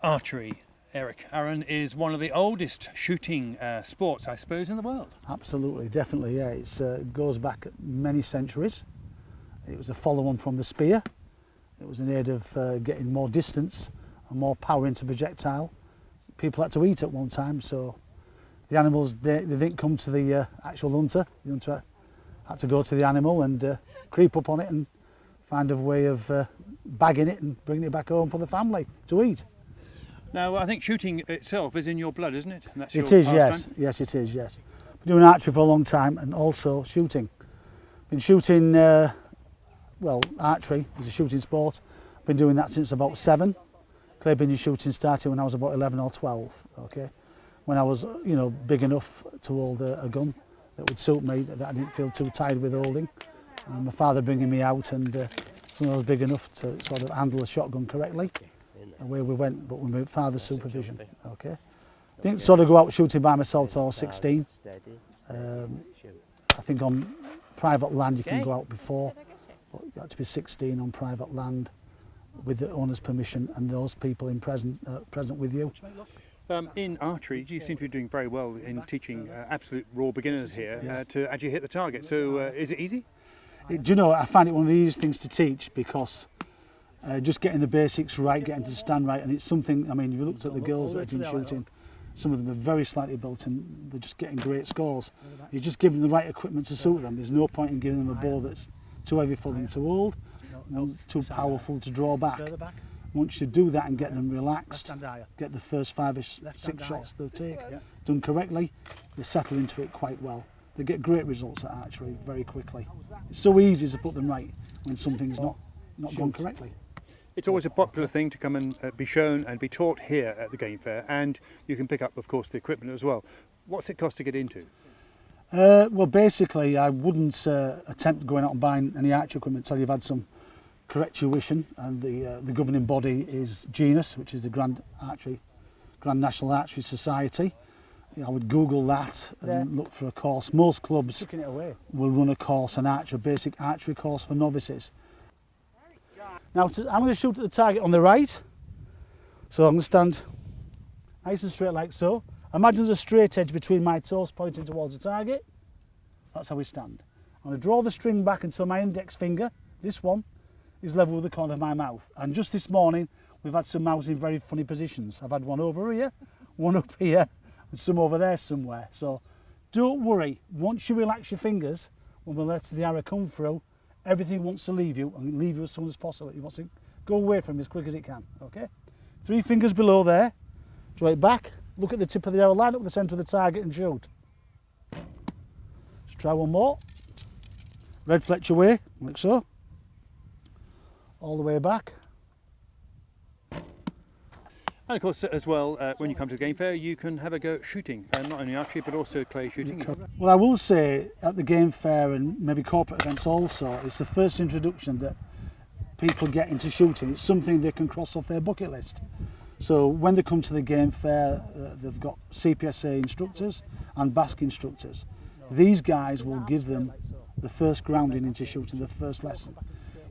Archery, Erik Aaron, is one of the oldest shooting sports, I suppose, in the world. Absolutely, definitely, yeah. It goes back many centuries. It was a follow-on from the spear. It was in aid of getting more distance and more power into projectile. People had to eat at one time, so the animals, they didn't come to the actual hunter. The hunter had to go to the animal and creep up on it and find a way of bagging it and bringing it back home for the family to eat. Now, I think shooting itself is in your blood, isn't it? And that's It your is, yes. pastime? Yes, it is, yes. Been doing archery for a long time and also shooting. Been shooting, well, archery is a shooting sport. Been doing that since about 7. Clay binge shooting started when I was about 11 or 12, okay? When I was, you know, big enough to hold a gun that would suit me, that I didn't feel too tired with holding. My father bringing me out and when I was big enough to sort of handle a shotgun correctly. Away we went, but with my father's supervision, okay? Didn't sort of go out shooting by myself till I was 16. I think on private land you can go out before, but you have to be 16 on private land with the owner's permission and those people in present with you. In archery, you seem to be doing very well in teaching absolute raw beginners here to actually hit the target. So is it easy? Do you know, I find it one of the easiest things to teach because just getting the basics right, getting to stand right, and it's something, I mean, you looked at the girls that have been shooting, some of them are very slightly built and they're just getting great scores. You're just giving them the right equipment to suit them. There's no point in giving them a bow that's too heavy for them to hold, too powerful to draw back. Once you do that and get them relaxed, get the first 5 or 6 shots they'll take done correctly, they settle into it quite well. They get great results at archery very quickly. It's so easy to put them right when something's not gone correctly. It's always a popular thing to come and be shown and be taught here at the Game Fair, and you can pick up, of course, the equipment as well. What's it cost to get into? Well, basically, I wouldn't attempt going out and buying any archery equipment until you've had some correct tuition, and the governing body is GNAS, which is the Grand National Archery Society. I would Google that and look for a course. Most clubs will run a course, a basic archery course for novices. Now, I'm going to shoot at the target on the right. So I'm going to stand nice and straight like so. Imagine there's a straight edge between my toes pointing towards the target. That's how we stand. I'm going to draw the string back until my index finger, this one, is level with the corner of my mouth. And just this morning, we've had some mouths in very funny positions. I've had one over here, one up here, and some over there somewhere. So don't worry, once you relax your fingers, when we let the arrow come through, everything wants to leave you and leave you as soon as possible. It wants to go away from you as quick as it can, okay? 3 fingers below there, draw it back, look at the tip of the arrow, line up the centre of the target and shoot. Let's try one more. Red fletch away, like so. All the way back. And of course, as well, when you come to the Game Fair, you can have a go at shooting, not only archery, but also clay shooting. Well, I will say at the Game Fair and maybe corporate events also, it's the first introduction that people get into shooting. It's something they can cross off their bucket list. So when they come to the Game Fair, they've got CPSA instructors and BASC instructors. These guys will give them the first grounding into shooting, the first lesson.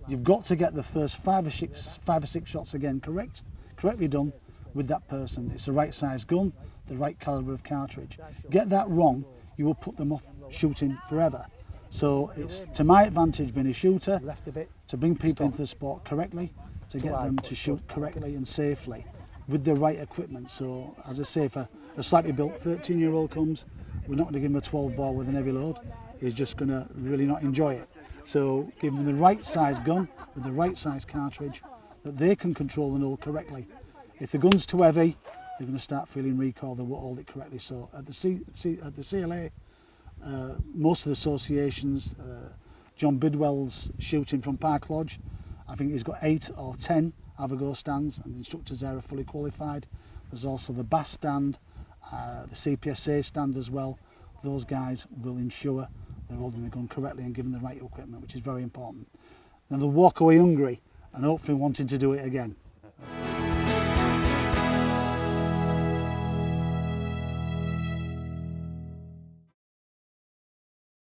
You've got to get the first 5 or 6 shots again correctly done with that person. It's the right size gun, the right calibre of cartridge. Get that wrong, you will put them off shooting forever. So it's to my advantage being a shooter, to bring people into the sport correctly, to get them to shoot correctly and safely with the right equipment. So as I say, if a slightly built 13-year-old comes, we're not going to give him a 12 ball with an heavy load. He's just going to really not enjoy it. So give them the right size gun with the right size cartridge that they can control and hold correctly. If the gun's too heavy, they're going to start feeling recoil, they won't hold it correctly. So at the CLA, most of the associations, John Bidwell's shooting from Park Lodge, I think he's got 8 or 10 Avogo stands, and the instructors there are fully qualified. There's also the BASC stand, the CPSA stand as well. Those guys will ensure they're holding the gun correctly and giving the right equipment, which is very important. Then they'll walk away hungry and hopefully wanting to do it again.